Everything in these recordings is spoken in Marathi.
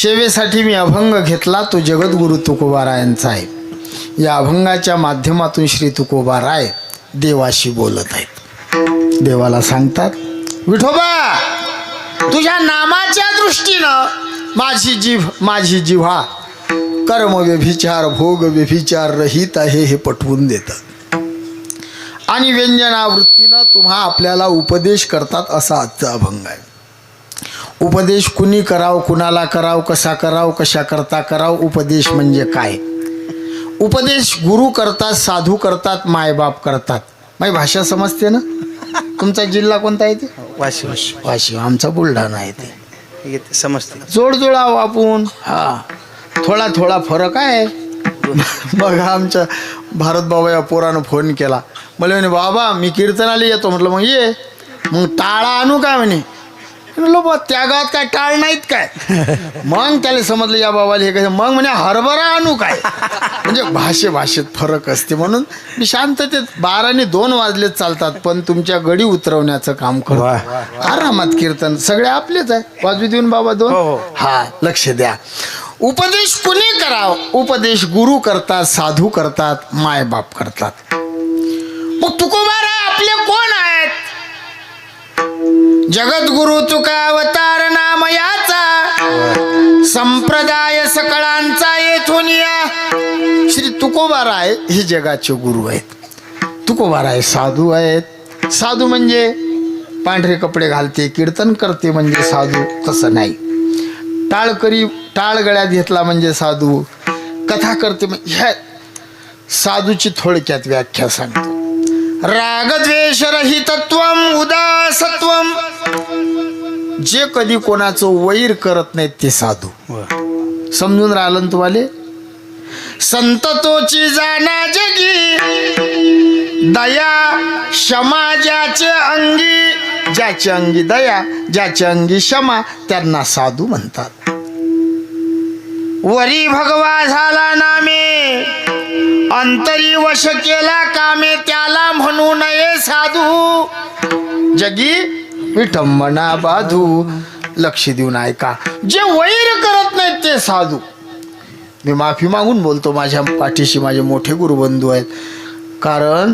सेवेसाठी मी अभंग घेतला, तो जगद्गुरु तुकोबारायांचा आहे. या अभंगाच्या माध्यमातून श्री तुकोबाराय देवाशी बोलत आहेत. देवाला सांगतात, विठोबा तुझ्या नामाच्या दृष्टीनं माझी जिव्हा कर्म व्यभिचार भोग व्यभिचार रहित आहे हे पटवून देतात आणि व्यंजनावृत्तीनं तुम्हा आपल्याला उपदेश करतात. असा आजचा अभंग आहे. उपदेश कुणी कराव, कुणाला कराव, कसा कराव, कशा करता कराव. उपदेश म्हणजे काय? उपदेश गुरु करतात, साधू करतात, मायबाप करतात. माझी भाषा समजते ना? तुमचा जिल्हा कोणता आहे ते? वाशिम. वाशिम. आमचा बुलढाणा आहे ते. समजते. जोडजोडाव आपण. हा, थोडा थोडा फरक आहे. मग आमच्या भारत बाबा या पोरानं फोन केला, मला म्हणे बाबा मी कीर्तनाला येतो. म्हटलं मग ये. मग टाळा आणू काय म्हणे. म्हणलं बा त्या गावात काय टाळ नाहीत काय. मग त्याला समजलं या बाबाला हे कसं. मग म्हणे हरभरा आणू काय. म्हणजे भाषेत फरक असते. म्हणून मी शांततेत 12 आणि 2 वाजलेच चालतात, पण तुमच्या गडी उतरवण्याचं काम करतो. आरामात कीर्तन सगळे आपलेच आहे. वाजवी देऊन बाबा 2. हा, लक्ष द्या. उपदेश कुणी कराव? उपदेश गुरु करतात, साधू करतात, मायबाप करतात. मग तुकोबाराय आपले कोण आहेत? जगद्गुरु तुका अवतार नाम याचा, संप्रदाय सकळांचा येथून या. श्री तुकोबाराय हे जगाचे गुरु आहेत. तुकोबाराय साधू आहेत. साधू म्हणजे पांढरे कपडे घालते कीर्तन करते म्हणजे साधू, तसं नाही. टाळ गळ्यात घेतला म्हणजे साधू, कथा करते ह्या साधूची थोडक्यात व्याख्या सांगतो. रागद्वेष रहितत्वम उदासत्वम. जे कधी कोणाचं वैर करत नाहीत ते साधू. समजून राहिलं ना तुम्हाला? संततोची जाणा जगी, दया क्षमा ज्याचे अंगी. ज्याचे अंगी दया, ज्याचे अंगी क्षमा, त्यांना साधू म्हणतात. वरी भगवा झाला नामे, अंतरी वश केला कामे, त्याला म्हणू नये साधू. जगी विठंबना बाधू. लक्ष देऊन ऐका. जे वैर करत नाहीत ते साधू. मी माफी मागून बोलतो, माझ्या पाठीशी माझे मोठे गुरुबंधू आहेत. कारण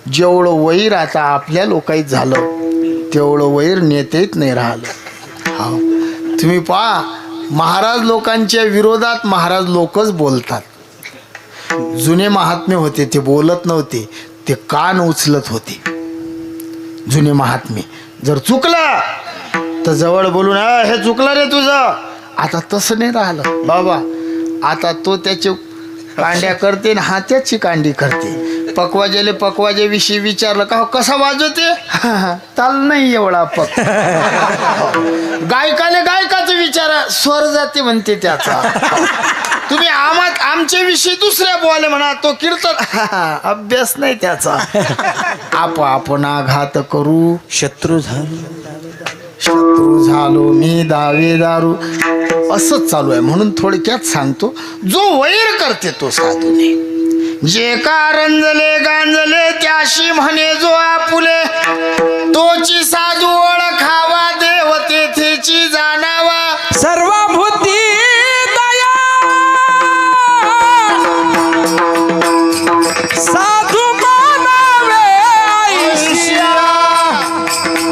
जेवढं वैर आता आपल्या लोकांत झालं तेवढं वैर नेतेच नाही राहिलं. हा, तुम्ही पहा, महाराज लोकांच्या विरोधात महाराज लोकच बोलतात. जुने महात्मे होते ते बोलत नव्हते, ते कान उचलत होते. जुने महात्मे जर चुकलं तर जवळ बोलून हे चुकलं रे तुझं. आता तसं नाही राहिलं बाबा. आता तो त्याचे कांड्या करते आणि हा त्याची कांडी करते. पकवाजे विषयी विचारलं का कसा वाजवते, चाल नाही एवढा पक. गायकाचं विचारा, स्वर जाते म्हणते त्याचा. तुम्ही आमच्या विषयी दुसऱ्या बोले म्हणा, तो कीर्तन अभ्यास नाही त्याचा. आपण आघात करू, शत्रू झालो मी दावेदारू. असंच चालू आहे. म्हणून थोडक्यात सांगतो, जो वैर करते तो साधू नाही. जे का रंजले गांजले त्याशी म्हणे जो आपुले, तोची साधू ओळखावा देव तेथेची जाणावा. सर्वभूती दया साधू म्हणावे ऐशिया,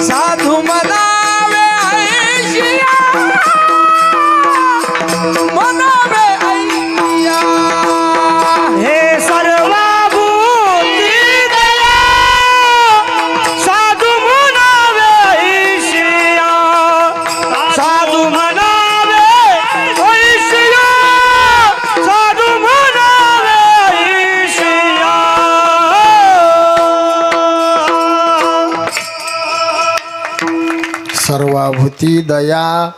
साधू म्हणावे ऐशिया, म्हणावे ऐशिया. हे सर्वभूती दया साधू म्हणावे ऐशिया, साधू म्हणावे ऐशिया, साधू म्हणावे ऐशिया. सर्वाभूती दया.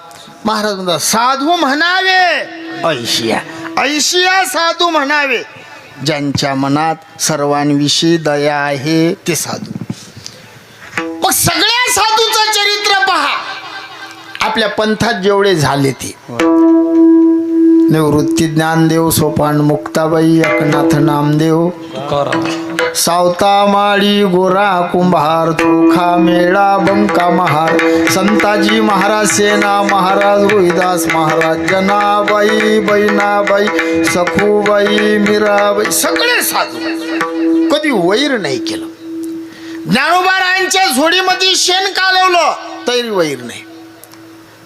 महाराज म्हणतात साधू म्हणावे ऐशिया. ऐशिया साधू म्हणावे. ज्यांच्या मनात सर्वांविषयी दया आहे ते साधू. मग सगळ्या साधूचं चरित्र पहा. आपल्या पंथात जेवढे झाले ते निवृत्ती ज्ञानदेव, सोपान मुक्ताबाई, एकनाथ नामदेव, सावता माळी गोरा कुंभार चोखा मेळा बंका महार संताजी महाराज सेना महाराज रोहिदास महाराज जनाबाई बैनाबाई सखूबाई मीराबाई सगळे साधू कधी वैर नाही केलं. ज्ञानोबारायांच्या झोडीमध्ये शेण कालवलं तरी वैर नाही.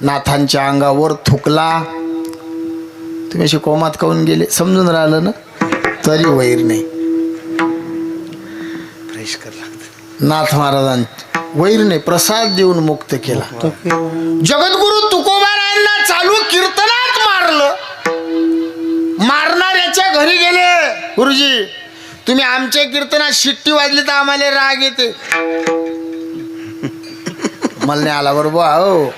नाथांच्या अंगावर थुकला तुम्ही अशी कोमात काऊन गेले समजून राहिलं ना तरी वैर नाही. फ्रेश कर लागत. नाथ महाराजां वैर नाही प्रसाद देऊन मुक्त केला. जगद्गुरु तुकोबारायांना चालू कीर्तनात मारलं. मारणाऱ्याच्या घरी गेले. गुरुजी तुम्ही आमच्या कीर्तनात शिट्टी वाजली तर आम्हाला राग येते. मला नाही आला बरोबर हो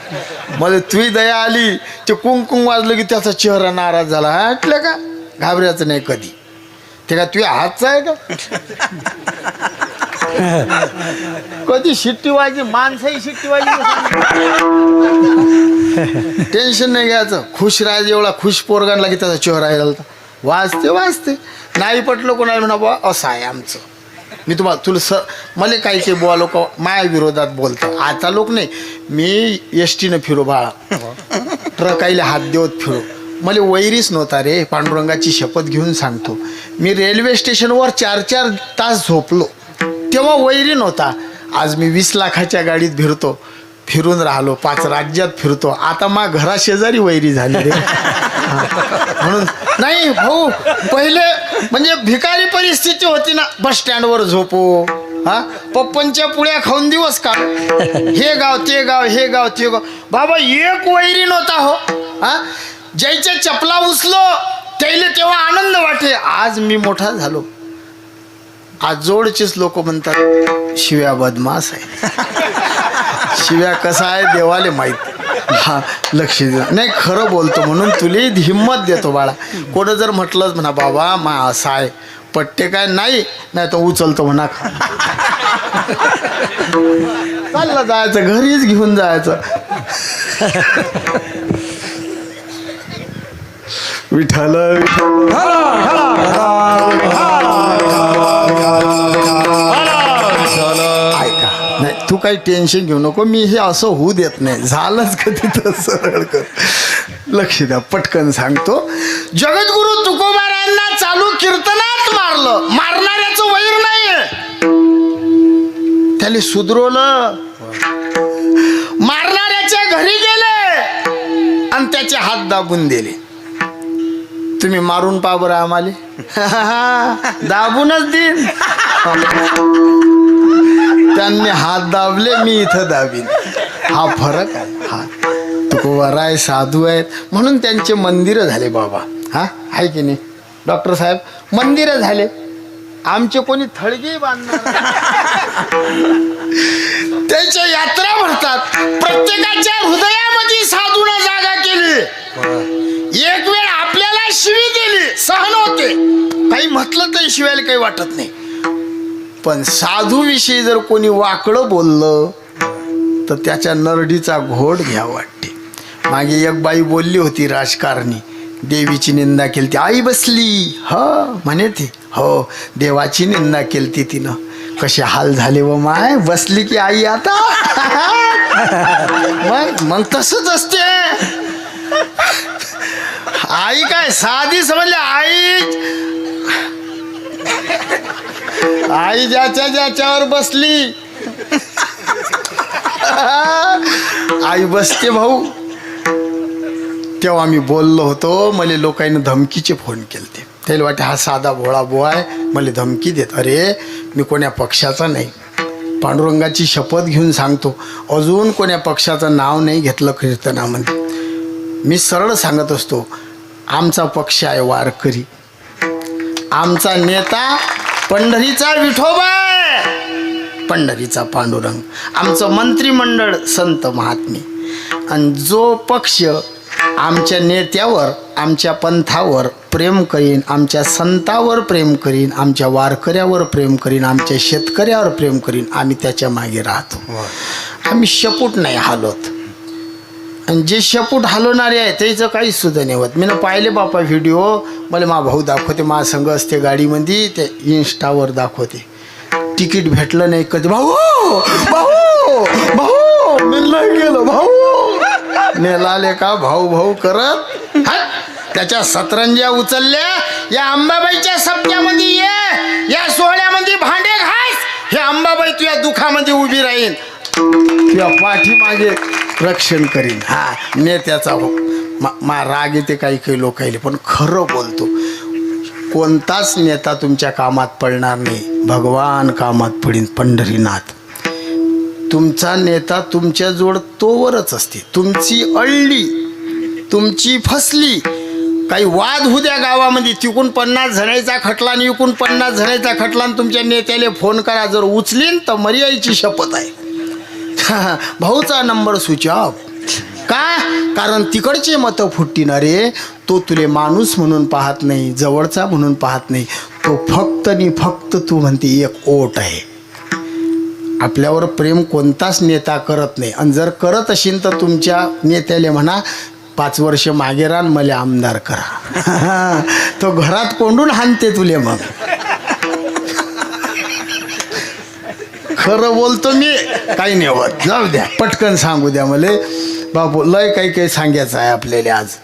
मला तुही दया आली. ते कुंकुम वाजलं की त्याचा चेहरा नाराज झाला. म्हटलं का घाबरायचं नाही कधी. ते का तुझ्या हातचा आहे का कधी शिट्टी वाजली माणसाही शिट्टी वाजली. टेन्शन नाही घ्यायचं. खुश राहायचं. एवढा खुश पोरगांना की त्याचा चेहरा यायला वाजते वाजते. नाही पटलं कोणाला म्हणा बा असं आहे आमचं. मी तुला मला काही काही बुवा लोक माया विरोधात बोलतात. आता लोक नाही. मी एस टीनं फिरो बाळा ट्रकाईला हात देवत फिरो. मला वैरीच नव्हता रे. पांडुरंगाची शपथ घेऊन सांगतो. मी रेल्वे स्टेशनवर 4-4 तास झोपलो तेव्हा वैरी नव्हता. आज मी 20 लाखाच्या गाडीत फिरतो. फिरून राहिलो 5 राज्यात फिरतो. आता मा घरा शेजारी वैरी झाली रे. म्हणून नाही भाऊ पहिले म्हणजे भिकारी परिस्थिती होती ना. बस स्टँडवर झोपो हा पप्पनच्या पुड्या खाऊन दिवस का. हे गाव ते गाव हे गाव ते गाव. बाबा एक वैरी नव्हता हो. हा ज्याच्या चपला उचलो त्याला तेव्हा आनंद वाटे. आज मी मोठा झालो. आज जोडचेच लोक म्हणतात शिव्या बदमास आहे. शिव्या कसा आहे देवाले माहीत. हा लक्ष दे नाही खरं बोलतो म्हणून तुला हिंमत देतो बाळा. कोणं जर म्हटलंच म्हणा बाबा मा असा आहे पट्टे काय नाही नाही तर उचलतो म्हणा. चाललं जायचं घरीच घेऊन जायचं. विठ्ठल ऐका नाही तू काही टेन्शन घेऊ नको. मी हे असं होऊ देत नाही. झालंच कधी तर सरळ कर. लक्ष द्या पटकन सांगतो. जगद्गुरु तुकोबारायांना चालू कीर्तनात मारलं. मारणाऱ्याचं वैर नाहीये. त्याला सुधरवलं. मारणाऱ्याच्या घरी गेले आणि त्याचे हात दाबून दिले. तुम्ही मारून पहा बरं आम्हाला. दाबूनच देईन. त्यांनी हात दाबले मी इथं दाबीन. हा फरक आहे. हा तुकोबाराय साधू आहेत म्हणून त्यांचे मंदिरं झाले बाबा. हा आहे की नाही डॉक्टर साहेब. मंदिरं झाले. आमचे कोणी थळगे बांधणार. त्यांच्या यात्रा भरतात. प्रत्येकाच्या हृदयामध्ये साधूने जागा केली. एक वेळ आपल्याला शिवी दिली सहन होते. काही म्हटलं तरी शिवायला काही वाटत नाही. पण साधू विषयी जर कोणी वाकडं बोललं तर त्याच्या नरडीचा घोट घ्या वाटते. मागे एक बाई बोलली होती राजकारणी. देवीची निंदा केली ती. आई बसली ह म्हणे ती हो देवाची निंदा केली ती तिनं. कसे हाल झाले व माय. बसली की आई आता. मग तसंच असते. आई काय साधी समजली. आई ज्याच्यावर बसली आई बसते भाऊ. तेव्हा मी बोललो होतो. मला लोकांनी धमकीचे फोन केले. त्याला वाटते हा साधा भोळा बुवा आहे मला धमकी देत. अरे मी कोण्या पक्षाचा नाही. पांडुरंगाची शपथ घेऊन सांगतो अजून कोण्या पक्षाचं नाव नाही घेतलं कीर्तनामध्ये. मी सरळ सांगत असतो आमचा पक्ष आहे वारकरी. आमचा नेता पंढरीचा विठोबा आहे. पंढरीचा पांडुरंग. आमचं मंत्रिमंडळ संत महात्मे. आणि जो पक्ष आमच्या नेत्यावर आमच्या पंथावर प्रेम करीन आमच्या संतावर प्रेम करीन आमच्या वारकऱ्यावर प्रेम करीन आमच्या शेतकऱ्यावर प्रेम करीन आम्ही त्याच्या मागे राहतो. आम्ही शपूट नाही हालत. आणि जे शपूट हलवणारे आहे त्याचं काहीच सुद्धा नाही होत. मी ना पाहिले बापा व्हिडिओ. मला मा भाऊ दाखवते. मा संघ असते गाडीमध्ये ते इन्स्टावर दाखवते. तिकीट भेटलं नाही कधी. भाऊ भाऊ भाऊ मी नाही गेलो भाऊ. नेलाले का भाऊ भाऊ करत त्याच्या सतरंज्या उचलल्या. या अंबाबाईच्या सप्त्यामध्ये ये, या सोहळ्यामध्ये भांडे घास. हे अंबाबाई तुझ्या दुखामध्ये उभी राहील, तुझ्या पाठीमागे रक्षण करीन. हा नेत्याचा हो मा राग येते काही काही लोकायले, पण खरं बोलतो. कोणताच नेता तुमच्या कामात पडणार नाही, भगवान कामात पडीन. पंढरीनाथ तुमचा नेता तुमच्याजवळ तोवरच असते. तुमची अळली, तुमची फसली, काही वाद होऊ द्या गावामध्ये, तिकून 50 जणांचा खटला आणि इकून 50 जणांचा खटला, आणि तुमच्या नेत्याला फोन करा, जर उचलीन तर मर्यायची शपथ आहे. भाऊचा नंबर स्विच ऑफ. का? कारण तिकडचे मतं फुटणारे तो तुले माणूस म्हणून पाहत नाही, जवळचा म्हणून पाहत नाही. तो फक्त आणि फक्त तू म्हणते एक ओट आहे. आपल्यावर प्रेम कोणताच नेता करत नाही. आणि जर करत असेल तर तुमच्या नेत्याला म्हणा 5 वर्ष मागे रान मला आमदार करा. तो घरात कोंडून हाणते तुले. मग खरं बोलतो मी, काही नाही होत. जाऊ द्या, पटकन सांगू द्या मला. बाबू लय काही काही सांगायचं आहे आपल्याला आज.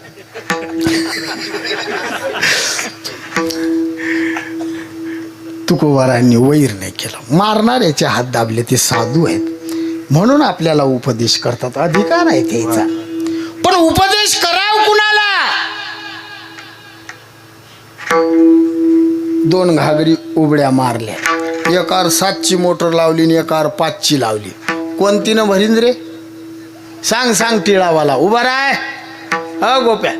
तुकोबारांनी वैर नाही केलं, मारणाऱ्याचे हात दाबले. ते साधू आहेत म्हणून आपल्याला उपदेश करतात, अधिकार आहे त्याचा. पण उपदेश कराव कुणाला? 2 घागरी उबड्या मारल्या, एकार 7ची मोटर लावली आणि एकार 5ची लावली. कोणतीनं भरीन रे? सांग सांग टिळावाला उभा राय. गोप्या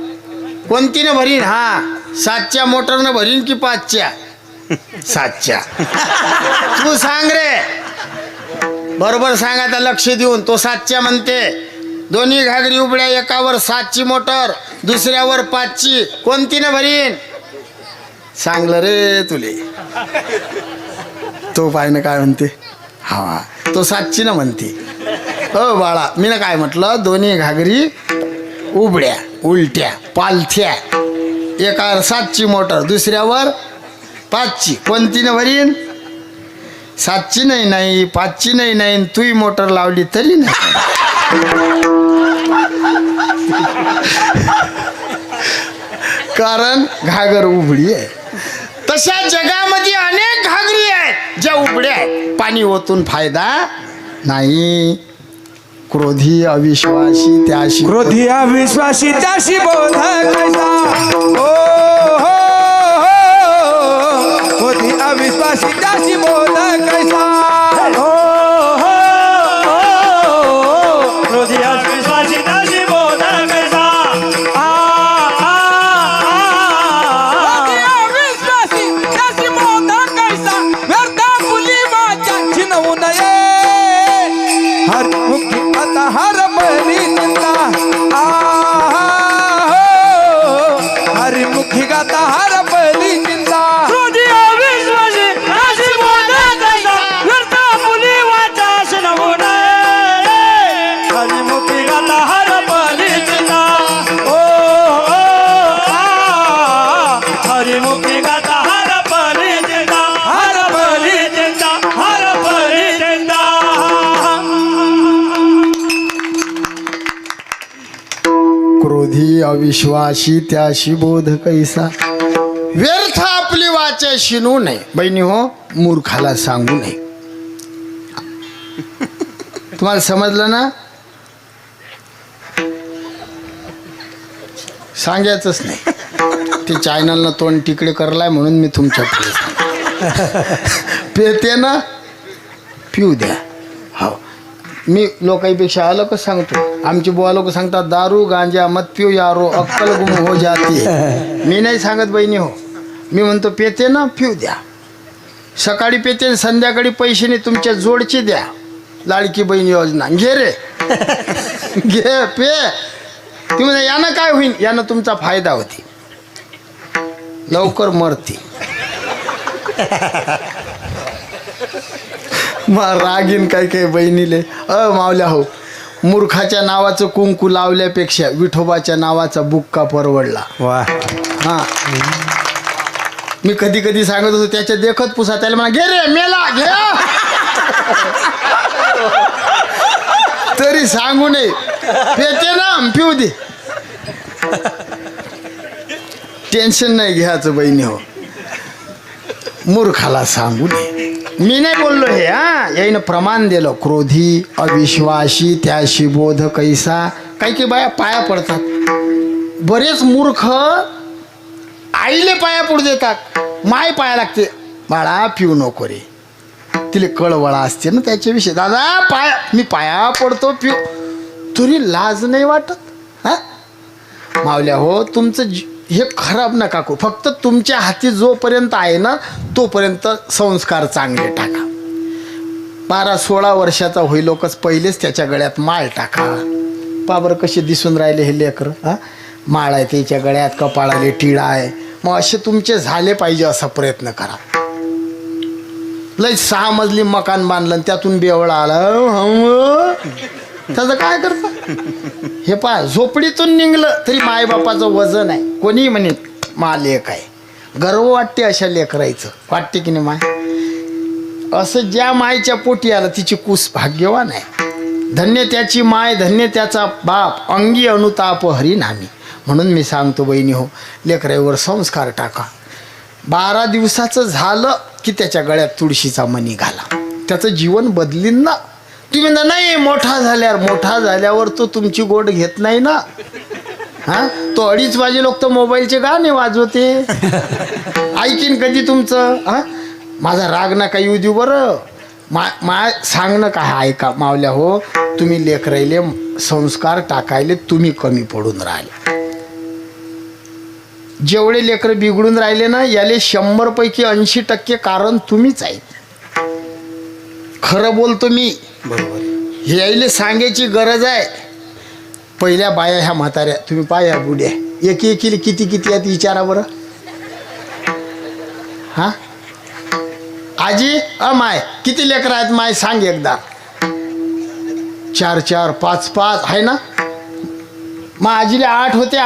कोणतीनं भरीन? हा 7च्या मोटरनं भरीन की 5च्या? 7च्या. तू सांग रे, बरोबर सांग आता लक्ष देऊन. तो 7च्या म्हणते. दोन्ही घागरी उबड्या, एकावर 7ची मोटर, दुसऱ्यावर 5ची. कोणतीनं भरीन? सांगलं रे तुले. तो पाहिनं काय म्हणते? हा तो 7ची ना म्हणते. बाळा मी ना काय म्हटलं, दोन्ही घागरी उबड्या उलट्या पालथ्या, एकावर 7ची मोटर, दुसऱ्यावर 5ची. कोणतीनं भरीन? 7ची नाही 5ची नाही तुही मोटर लावली तरी नाही. कारण घागर उबडी आहे. तशा जगामध्ये अनेक घागरी आहेत ज्या उबड्या आहेत. पाणी ओतून फायदा नाही. क्रोधी अविश्वासी त्याशी, क्रोधी अविश्वासी त्याशी बोध कैसा. ओ हो हो, क्रोधी अविश्वासी त्याशी बोध कैसा. हो हो हो, क्रोधी अविश्वासी त्याशी बोध कैसा. अविश्वासी त्याशी बोध कैसा. व्यर्थ फुली माझ्या चिनवू नये. हर मुखी आता हर बली चिंता. हरी मुखी गाता हर बली चिंता. क्रोधी अविश्वासी त्याशी बोध कैसा. व्यर्थ फुली वाचा चिनवू नये. हरी मुखी गाता हर बली चिंता. ओ हरी मुखी गाता हर बली चिंता. हर बली चिंता, हर बली चिंता. क्रोधी अविश्वासी त्याशी बोध कैसा. व्यर्थ आपली वाचा शिनू नये. बहिणी हो, मूर्खाला सांगू नये. तुम्हाला समजलं ना? सांगायचंच नाही. ते चॅनलनं तोंड तिकडे करलाय म्हणून मी तुमच्या पेते ना पिऊ द्या. हो मी लोकांपेक्षा अलग सांगतो. आमचे बुवा लोक सांगतात दारू गांजा मत पिऊ यारो अक्कल गुम हो जाती. मी नाही सांगत बहिणी हो, मी म्हणतो पेते ना पिऊ द्या. सकाळी पेते संध्याकाळी पैसे नाही, तुमच्या जोडचे द्या. लाडकी बहीण योजना घे रे. घे पे. ती म्हणजे यानं काय होईल? यानं तुमचा फायदा होती, लवकर मरती. मग रागीन काय काय बहिणीले. मावल्या हो, मूर्खाच्या नावाचं कुंकू लावल्यापेक्षा विठोबाच्या नावाचा बुक्का परवडला. वा. हां मी कधी कधी सांगत होतो त्याच्या देखत पुसा, त्याला म्हणा घे रे मेला घे. तरी सांगू नये, पेते ना पिऊ दे, टेन्शन नाही घ्यायचं बहिणी हो. मूर्खाला सांगू नये. मी नाही बोललो हे, हा याईनं प्रमाण दिलं. क्रोधी अविश्वासी त्याशी बोध कैसा. काही काही बाया पाया पडतात. बरेच मूर्ख आईले पाया पडू देतात, माय पाया लागते. बाळा पिऊ नको रे, तिला कळवळा असते ना त्याच्याविषयी. दादा पाया, मी पाया पडतो पिऊ, तरी लाज नाही वाटत. हा मावल्या हो, तुमचं हे खराब नका करू. फक्त तुमच्या हाती जोपर्यंत आहे ना तोपर्यंत संस्कार चांगले टाका. 12-16 वर्षाचा होईलोकच पहिलेच त्याच्या गळ्यात माळ टाका. पाबर कसे दिसून राहिले हे लेकर. हा माळ आहे त्याच्या गळ्यात, कपाळाले टिळा आहे. मग असे तुमचे झाले पाहिजे असा प्रयत्न करा. लय 6 मजली मकान बांधलं आणि त्यातून बेवळा आला, त्याचं काय करता. हे पहा, झोपडीतून निघलं तरी मायबापाचं वजन आहे. कोणी म्हणे मा लेक आहे, गर्व वाटते अशा लेकरायचं. वाटते की नाही माय. असं ज्या मायच्या पोटी आलं तिची कुस भाग्यवान आहे. धन्य त्याची माय, धन्य त्याचा बाप, अंगी अनुताप हरिनामी. म्हणून मी सांगतो बहिणी हो, लेकराईवर संस्कार टाका. 12 दिवसाचं झालं की त्याच्या गळ्यात तुळशीचा मणी घाला. त्याचं जीवन बदलीन ना. तुम्ही नाही मोठा झाल्यावर तो तुमची गोड घेत नाही ना. हा तो 2:30 वाजे लोक तर मोबाईलचे गाणे वाजवते. ऐकीन कधी तुमचं. हा माझा राग नका येऊ देऊ बरं. माय सांगणं काय ऐका मावल्या हो. तुम्ही लेकरायले संस्कार टाकायले तुम्ही कमी पडून राहिले. जेवढे लेकर बिघडून राहिले ना याले 100 पैकी 80% कारण तुम्हीच आहे. खरं बोलतो मी. बरोबर, यायले सांगायची गरज आहे. पहिल्या बाया ह्या म्हाताऱ्या तुम्ही पाया बुड्या एकीला किती आहेत विचारा बरं. हा आजी माय किती लेकर आहेत माय सांग एकदा. 4 5 आहे ना. मग आजीला 8 होते.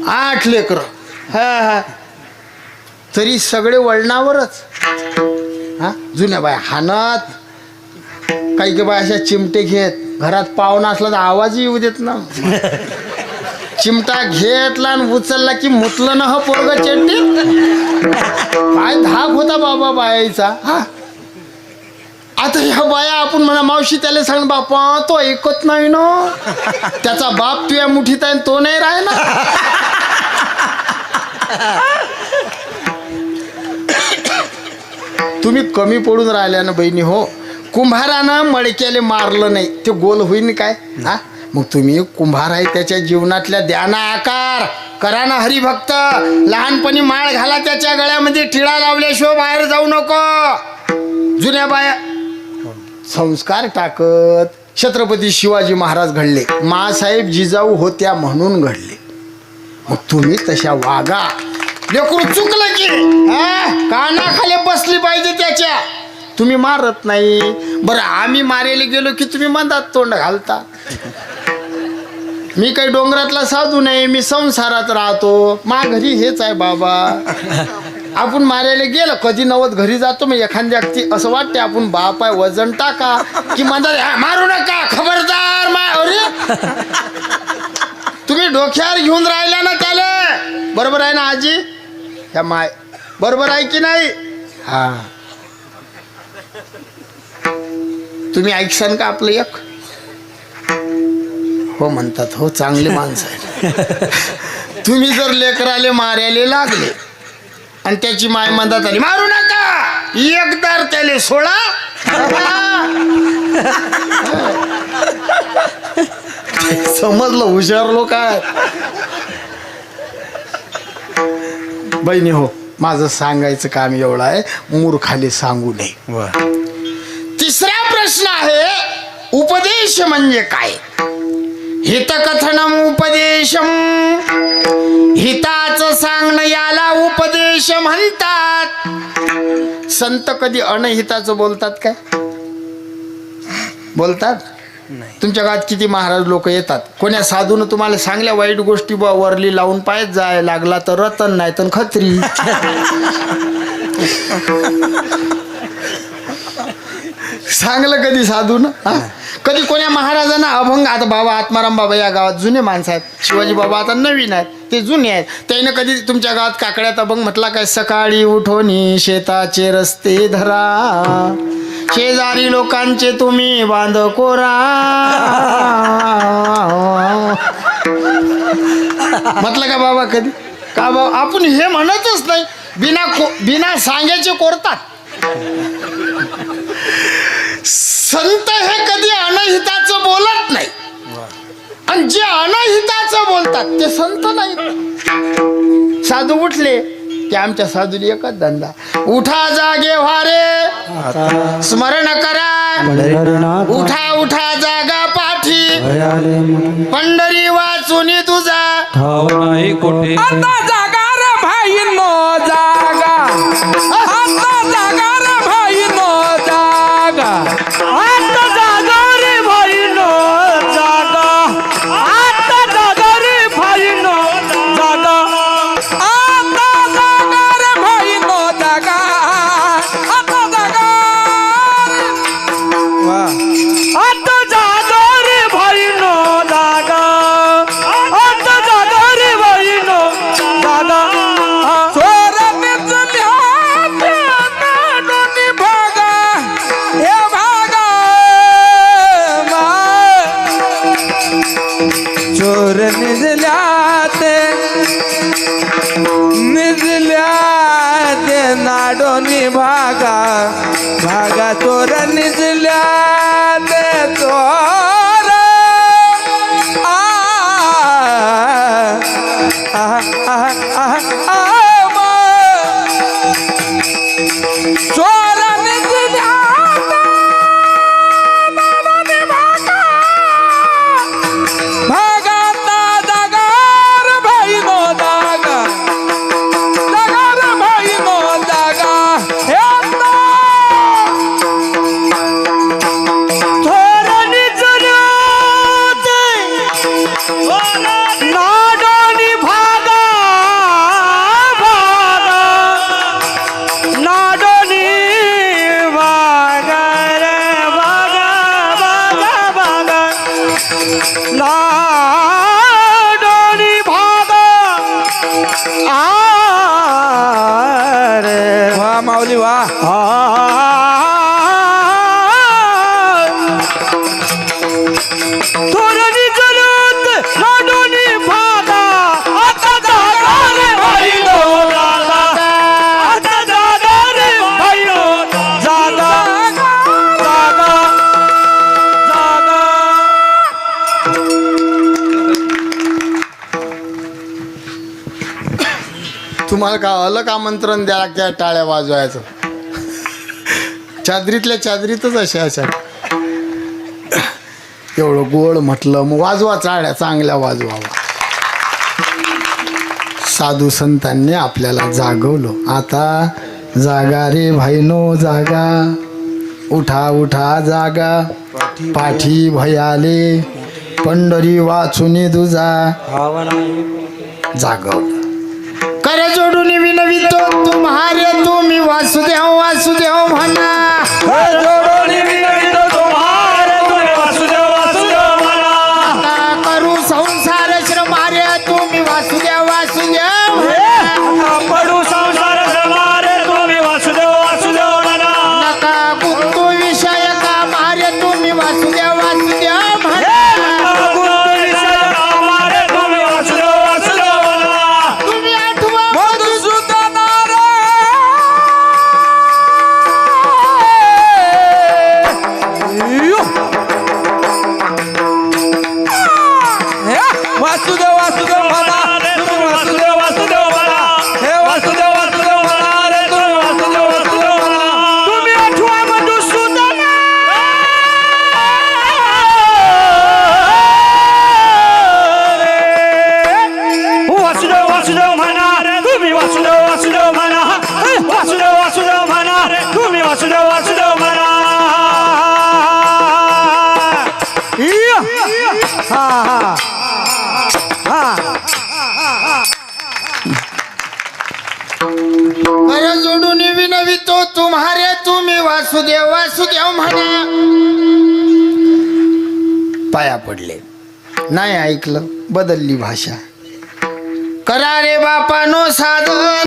8 लेकर. हा तरी सगळे वळणावरच. हा जुन्या बाया हानत. काही बाय अशा चिमटे घेत. घरात पाहुणा असला तर आवाजही येऊ देत ना. चिमटा घेतला आणि उचलला की मुतलं ना. पोरग चड्डीत. काय धाक होता बाबा बायाचा. हा आता ह्या बाया आपण म्हणा मावशी त्याला सांग बापा तो ऐकत नाही ना. त्याचा बाप तुझ्या मुठीत आहे तो नाही राह ना. तुम्ही कमी पडून राहिल्या ना बहिणी हो. कुंभारानं मडक्याले मारलं नाही ते गोल होईन काय. हा मग तुम्ही कुंभार आहे त्याच्या जीवनातल्या द्याना आकार करा ना हरिभक्त. लहानपणी माळ घाला त्याच्या गळ्यामध्ये टिळा लावल्याशिवाय बाहेर जाऊ नको. जुन्या बाया संस्कार टाकत. छत्रपती शिवाजी महाराज घडले, मासाहेब जिजाऊ होत्या म्हणून घडले. मग तुम्ही तशा वागा. लेकरू चुकलं की कानाखाली बसली पाहिजे त्याच्या. तुम्ही मारत नाही. बरं आम्ही मारायला गेलो की तुम्ही मंदात तोंड घालता. मी काही डोंगरातला साधू नाही, मी संसारात राहतो. मा घरी हेच आहे बाबा. आपण मारायला गेलं कधी नवत घरी जातो. मग एखाद्या व्यक्ती असं वाटते आपण बाप आहे वजन टाका की म्हणतात मारू नका खबरदार. अरे तुम्ही डोक्यावर घेऊन राहिला ना त्याला. बरोबर आहे ना आजी. ह्या माय बरोबर आहे की नाही. हा तुम्ही ऐकसान का आपलं एक. हो म्हणतात हो चांगले माणसं आहे. तुम्ही जर लेकराले मारायला लागले आणि त्याची माय म्हणतात आली मारू नका एकदार त्याले सोडा. समजलं हुशार लोक आहेत. बहिणी हो माझं सांगायचं काम एवढं आहे. मूर्खाले सांगू नये. तिसरा प्रश्न आहे उपदेश म्हणजे काय. हितकथनम उपदेशम. हिताचं सांगणं याला उपदेश म्हणतात. संत कधी अनहिताचं बोलतात काय. बोलतात तुमच्या गावात किती महाराज लोक येतात, कोण्या साधून तुम्हाला चांगल्या वाईट गोष्टी वरली लावून पायच जाय लागला तर रतन नाही तर खत्री. सांगलं कधी साधून? कधी कोण्या महाराजांना अभंग, आता बाबा आत्माराम बाबा या गावात जुने माणसं आहेत, शिवाजी बाबा आता नवीन आहेत, ते जुने आहेत. त्यानं कधी तुमच्या गावात काकड्यात अभंग म्हटला काय? सकाळी उठोनी शेताचे रस्ते धरा, शेजारी लोकांचे तुम्ही बांध कोरा. म्हटलं का बाबा कधी? का बाबा आपण हे म्हणतच नाही, बिना सांगायचे कोरतात. संत हे कधी अनहिताचं बोलत नाही, आणि जे अनहिताचं बोलतात ते संत नाही. साधू उठले की आमच्या साधूला एकच धंदा, उठा जागे व्हारे स्मरण करा, उठा उठा जागा पाठी पंढरी वाचून तुझा आता जागा रे भाई नो जागा, आता जागा रे भाई नो जागा, आता जागा रे भाई नो जागा, आता जागा रे भाई नो जागा, आता जागा रे भाई नो जागा, आता जागा आता जागा रे भाई नो जागा, आता जागा रे भाई नो जागा. चोर निजल्या ते नाडोनी भागा, भागा चोर निजल्या ते चोर. चोर निजल्या माऊली वा थोरणी जलत लाडोनी भागा, आता जागा रे भाई नो जागा, आता जागा रे भाई नो जागा, जागा जागा. तुम्हाला का अलग आमंत्रण द्यायला त्या टाळ्या वाजवायचं? चादरीतल्या चादरीतच अशा एवढं गोड म्हटलं मग वाजवा टाळ्या, चांगल्या वाजवावा. साधू संतांनी आपल्याला जागवलं, आता जागा रे भाईनो जागा, उठा उठा जागा पाठी भयाले पंढरी वाचून तुझा. जागवलं. कर जोडून विनवितो तुम्हारे तुम्ही वासुदेव वासुदेव म्हणा, कर जोडून विनवितो तुम्हारे तुम्ही वासुदेव वासुदेव म्हणा, करू संसार श्रमारे तुम्ही वासुदेव वासुदेव म्हणा, पडू संसार श्रमारे तुम्ही वासुदेव वासुदेव म्हणा, नका गुंतू विषय का मारे तुम्ही वासुदेव वासुदेव म्हणा, वासुदेव वासुदेव म्हणा रे तुम्ही वासुदेव वासुदेव म्हणा, हे वासुदेव वासुदेव म्हणा रे तुम्ही वासुदेव वासुदेव म्हणा. तुम्ही आठवा मधुसूदन वासुदेव वासुदेव म्हणा रे तुम्ही वासुदेव वासुदेव म्हणा, वासुदेव वासुदेव म्हणा रे तुम्ही वासुदेव वासुदेव म्हणा. कर जोडून विनवितो तुम्हारे तुम्ही वासुदेव वासुदेव म्हणा. पाया पडले, नाही ऐकलं, बदलली भाषा. करा रे बापानो साधन.